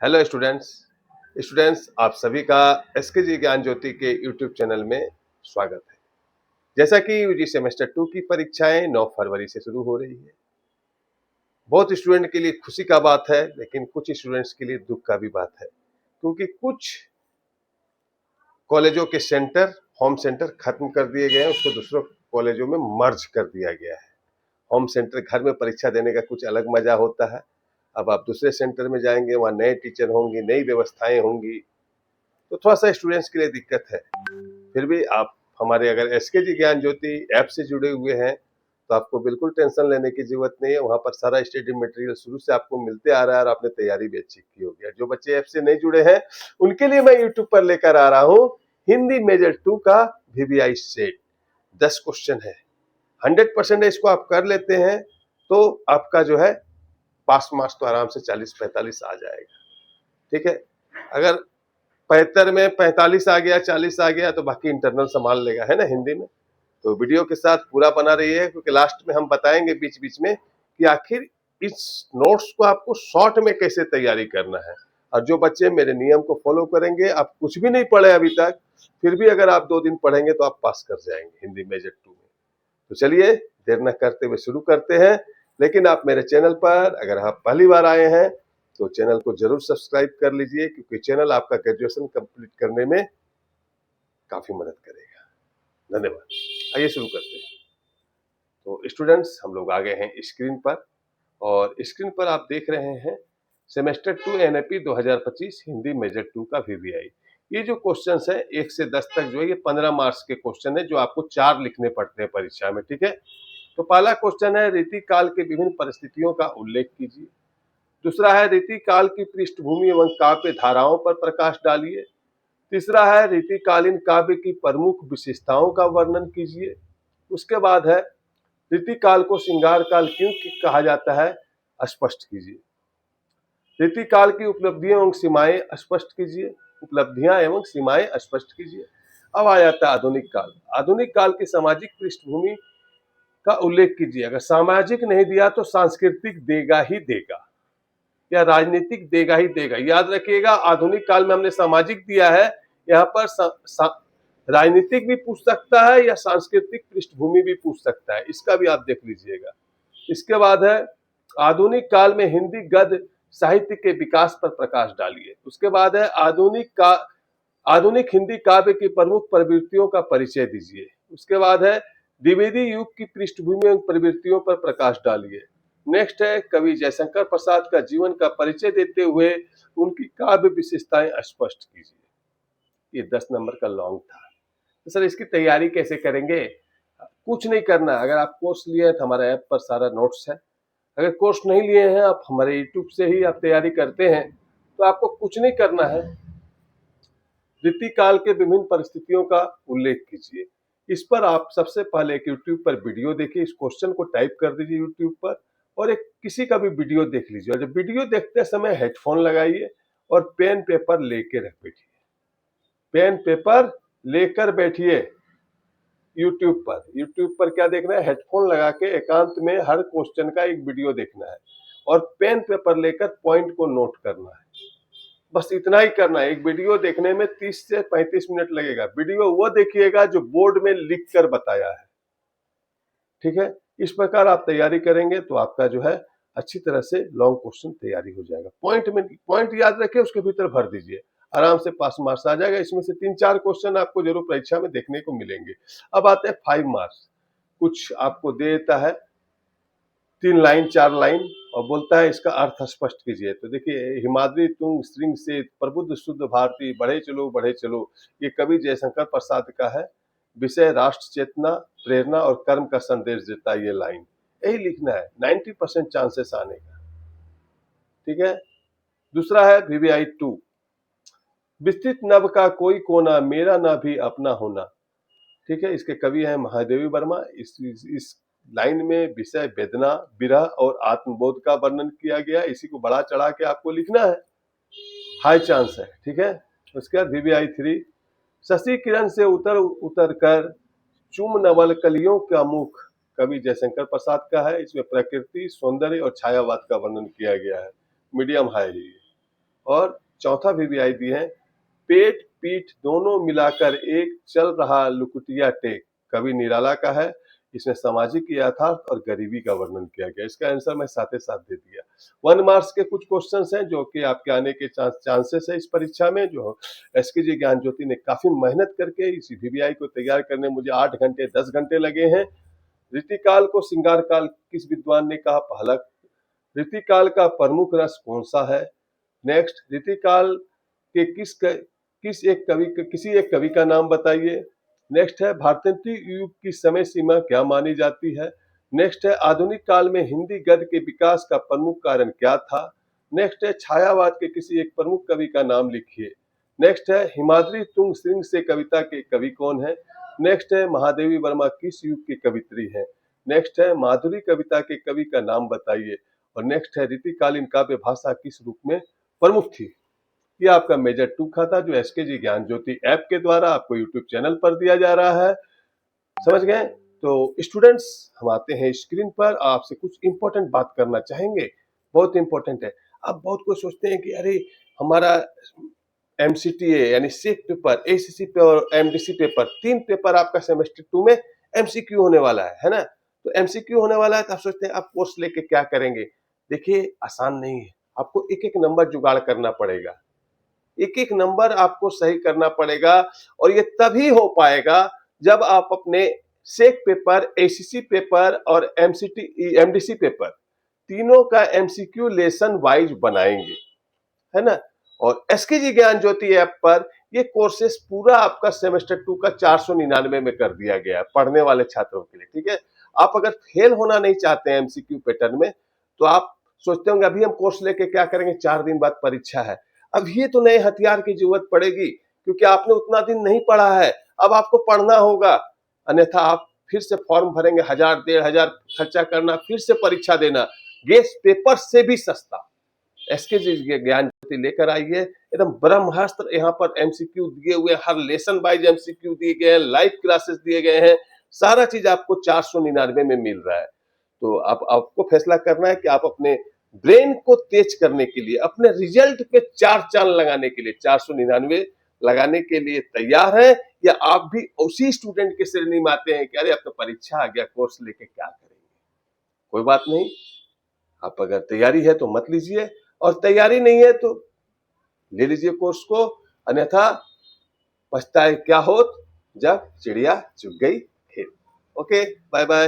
Hello students. Students, आप सभी का एसकेजी ज्ञान ज्योति के यूट्यूब चैनल में स्वागत है। जैसा कि यूजी सेमेस्टर 2 की परीक्षाएं 9 फरवरी से शुरू हो रही है। बहुत स्टूडेंट के लिए खुशी का बात है, लेकिन कुछ स्टूडेंट्स के लिए दुख का भी बात है, क्योंकि कुछ कॉलेजों के सेंटर, होम सेंटर खत्म कर दिए गए हैं, उसको दूसरों कॉलेजों में मर्ज कर दिया गया है। होम सेंटर घर में परीक्षा देने का कुछ अलग मजा होता है। अब आप दूसरे सेंटर में जाएंगे, वहाँ नए टीचर होंगी, नई व्यवस्थाएं होंगी, तो थोड़ा सा स्टूडेंट्स के लिए दिक्कत है। फिर भी आप हमारे अगर एसकेजी ज्ञान ज्योति ऐप से जुड़े हुए हैं तो आपको बिल्कुल टेंशन लेने की जरूरत नहीं है। वहां पर सारा स्टडी मटेरियल शुरू से आपको मिलते आ रहा है और आपने तैयारी भी अच्छी की होगी। जो बच्चे ऐप से नहीं जुड़े हैं उनके लिए मैं यूट्यूब पर लेकर आ रहा हूँ हिंदी मेजर 2 का वीवीआई सेट। 10 क्वेश्चन है, 100% इसको आप कर लेते हैं तो आपका जो है पास मार्क्स तो आराम से 40-45 आ जाएगा। ठीक है, अगर 75 में 45 आ गया, 40 आ गया, तो बाकी इंटरनल संभाल लेगा, है ना, हिंदी में। तो वीडियो के साथ पूरा बना रहिए, क्योंकि लास्ट में हम बताएंगे बीच बीच में कि आखिर इस नोट्स को आपको शॉर्ट में कैसे तैयारी करना है। और जो बच्चे मेरे नियम को फॉलो करेंगे, आप कुछ भी नहीं पढ़े अभी तक, फिर भी अगर आप 2 दिन पढ़ेंगे तो आप पास कर जाएंगे हिंदी मेजर 2 में। तो चलिए देर न करते हुए शुरू करते हैं। लेकिन आप मेरे चैनल पर अगर आप पहली बार आए हैं तो चैनल को जरूर सब्सक्राइब कर लीजिए, क्योंकि चैनल आपका ग्रेजुएशन कंप्लीट करने में काफी मदद करेगा। धन्यवाद। आइए शुरू करते हैं। तो स्टूडेंट्स, हम लोग आ गए हैं स्क्रीन पर, और स्क्रीन पर आप देख रहे हैं सेमेस्टर 2 एनएपी 2025 हिंदी मेजर 2 का वीवीआई। ये जो क्वेश्चन है 1 से 10 तक जो है, ये 15 मार्क्स के क्वेश्चन है, जो आपको 4 लिखने पड़ते हैं परीक्षा में। ठीक है, तो पहला क्वेश्चन है रीति काल के विभिन्न परिस्थितियों का उल्लेख कीजिए। दूसरा है रीति काल की पृष्ठभूमि एवं काव्य धाराओं पर प्रकाश डालिए। तीसरा है रीतिकालीन काव्य की प्रमुख विशेषताओं का वर्णन कीजिए। उसके बाद है रीतिकाल को श्रृंगार काल क्यों कहा जाता है, स्पष्ट कीजिए। रीतिकाल की उपलब्धियां एवं सीमाएं स्पष्ट कीजिए। उपलब्धियां एवं सीमाएं स्पष्ट कीजिए। अब आ जाता है आधुनिक काल। आधुनिक काल की सामाजिक पृष्ठभूमि का उल्लेख कीजिए। अगर सामाजिक नहीं दिया तो सांस्कृतिक देगा ही देगा, या राजनीतिक देगा ही देगा। याद रखिएगा, आधुनिक काल में हमने सामाजिक दिया है, यहाँ पर राजनीतिक भी पूछ सकता है या सांस्कृतिक पृष्ठभूमि भी पूछ सकता है, इसका भी आप देख लीजिएगा। इसके बाद है आधुनिक काल में हिंदी गद्य साहित्य के विकास पर प्रकाश डालिए। उसके बाद है आधुनिक हिंदी काव्य की प्रमुख प्रवृत्तियों का परिचय दीजिए। उसके बाद है द्विवेदी युग की पृष्ठभूमि एवं प्रवृत्तियों पर प्रकाश डालिए। नेक्स्ट है कवि जयशंकर प्रसाद का जीवन का परिचय देते हुए उनकी काव्य विशेषताएं स्पष्ट कीजिए। ये 10 नंबर का लॉन्ग था। तो सर इसकी तैयारी कैसे करेंगे? कुछ नहीं करना। अगर आप कोर्स लिए हैं तो हमारे ऐप पर सारा नोट्स है। अगर कोर्स नहीं लिए हैं, आप हमारे यूट्यूब से ही आप तैयारी करते हैं, तो आपको कुछ नहीं करना है। रीतिकाल के विभिन्न परिस्थितियों का उल्लेख कीजिए। इस पर आप सबसे पहले एक यूट्यूब पर वीडियो देखिए, इस क्वेश्चन को टाइप कर दीजिए यूट्यूब पर, और एक किसी का भी वीडियो देख लीजिए। और जब वीडियो देखते समय हेडफोन लगाइए और पेन पेपर लेके रख बैठिए। पेन पेपर लेकर बैठिए। यूट्यूब पर क्या देखना है, हेडफोन लगा के एकांत में हर क्वेश्चन का एक वीडियो देखना है, और पेन पेपर लेकर पॉइंट को नोट करना है। बस इतना ही करना है। एक वीडियो देखने में 30 से 35 मिनट लगेगा। वीडियो वो देखिएगा जो बोर्ड में लिख कर बताया है। ठीक है, इस प्रकार आप तैयारी करेंगे तो आपका जो है अच्छी तरह से लॉन्ग क्वेश्चन तैयारी हो जाएगा। पॉइंट याद रखें, उसके भीतर भर दीजिए, आराम से पास मार्क्स आ जाएगा। इसमें से 3-4 क्वेश्चन आपको जरूर परीक्षा में देखने को मिलेंगे। अब आते हैं 5 मार्क्स। कुछ आपको दे देता है 3 लाइन 4 लाइन, और बोलता है इसका अर्थ स्पष्ट कीजिए। तो देखिए, हिमाद्री तुंग श्रृंग से प्रबुद्ध शुद्ध भारती बढ़े चलो, ये कवि जयशंकर प्रसाद का है। विषय राष्ट्र चेतना, प्रेरणा और कर्म का संदेश देता है ये लाइन। यही लिखना है, 90% चांसेस आने का। ठीक है, दूसरा है वीवीआई 2। विस्तृत नभ का कोई कोना, मेरा ना भी अपना होना। ठीक है, इसके कवि हैं महादेवी वर्मा। इस लाइन में विषय वेदना, विरह और आत्मबोध का वर्णन किया गया। इसी को बढ़ा चढ़ा के आपको लिखना है, हाई चांस है। ठीक है, उसके बाद वीवीआई 3। शशि किरण से उतर कर चुम नवल कलियों का मुख, कवि जयशंकर प्रसाद का है। इसमें प्रकृति, सौंदर्य और छायावाद का वर्णन किया गया है। मीडियम हाई है। और चौथा वीवीआई दिए हैं, पेट पीठ दोनों मिलाकर एक चल रहा लुकुटिया टेक, कवि निराला का है। इसमें सामाजिक यथार्थ और गरीबी का वर्णन किया गया। इसका आंसर मैं साथ ही साथ दे दिया। 1 मार्क्स के कुछ क्वेश्चंस हैं जो कि आपके आने के चांसेस है इस परीक्षा में। जो एसकेजी ज्ञान ज्योति ने काफी मेहनत करके इस वीवीआई को तैयार करने मुझे 8 घंटे 10 घंटे लगे हैं। ऋतिकाल को श्रृंगार काल किस विद्वान ने कहा? पहला। ऋतिकाल का प्रमुख रस कौन सा है? नेक्स्ट, ऋतिकाल के किसी एक कवि का नाम बताइए। नेक्स्ट है, भारतीय युग की समय सीमा क्या मानी जाती है? नेक्स्ट है, आधुनिक काल में हिंदी गद्य के विकास का प्रमुख कारण क्या था? नेक्स्ट है, छायावाद के किसी एक प्रमुख कवि का नाम लिखिए। नेक्स्ट है, हिमाद्री तुंग श्रृंग से कविता के कवि कौन है? नेक्स्ट है, महादेवी वर्मा किस युग की कवित्री है? नेक्स्ट है, माधुरी कविता के कवि का नाम बताइए। और नेक्स्ट है, ऋतिकालीन काव्य भाषा किस रूप में प्रमुख थी? ये आपका मेजर 2 खाता जो एसकेजी ज्ञान ज्योति ऐप के द्वारा आपको यूट्यूब चैनल पर दिया जा रहा है। समझ गए? तो स्टूडेंट्स, हम आते हैं स्क्रीन पर, आपसे कुछ इंपॉर्टेंट बात करना चाहेंगे, बहुत इंपॉर्टेंट है। अब बहुत कोई सोचते हैं कि अरे हमारा एमसीटीए यानी सेफ पेपर, एसीसी पे और एमडीसी पेपर, 3 पेपर आपका सेमेस्टर 2 में एमसीक्यू होने वाला है ना? तो एमसीक्यू होने वाला है तो आप सोचते हैं आप कोर्स लेके क्या करेंगे? देखिए, आसान नहीं है, आपको एक एक नंबर जुगाड़ करना पड़ेगा, एक एक नंबर आपको सही करना पड़ेगा। और ये तभी हो पाएगा जब आप अपने सेक पेपर, एसीसी पेपर और एमडीसी पेपर तीनों का एमसीक्यू लेसन वाइज बनाएंगे, है ना? और एसकेजी ज्ञान ज्योति ऐप पर ये कोर्सेस पूरा आपका सेमेस्टर 2 का 499 में कर दिया गया है पढ़ने वाले छात्रों के लिए, ठीक है? आप अगर फेल होना नहीं चाहते हैं एमसीक्यू पैटर्न में, तो आप सोचते होंगे अभी हम कोर्स लेके क्या करेंगे, 4 दिन बाद परीक्षा है। अब ये तो नए हथियार की जरूरत पड़ेगी क्योंकि आपने उतना दिन नहीं पढ़ा है, अब आपको पढ़ना होगा, अन्यथा आप फिर से फॉर्म भरेंगे, 1000 1500 खर्चा करना, फिर से परीक्षा देना। गेस्ट पेपर से भी सस्ता एसकेजी ज्ञान ज्योति लेकर आइए, एकदम ब्रह्मास्त्र। यहाँ पर एमसीक्यू दिए हुए, हर लेसन वाइज एमसीक्यू दिए गए हैं, लाइव क्लासेस दिए गए हैं, सारा चीज आपको 499 में मिल रहा है। तो आपको फैसला करना है कि आप अपने ब्रेन को तेज करने के लिए, अपने रिजल्ट पे 4 चांद लगाने के लिए 499 लगाने के लिए तैयार है, या आप भी उसी स्टूडेंट के श्रेणी में आते हैं कि अरे अब तो परीक्षा आ गया, कोर्स लेके क्या करेंगे? कोई बात नहीं, आप अगर तैयारी है तो मत लीजिए, और तैयारी नहीं है तो ले लीजिए कोर्स को, अन्यथा पछताए क्या होत जब चिड़िया चुग गई खेत। Okay, bye bye.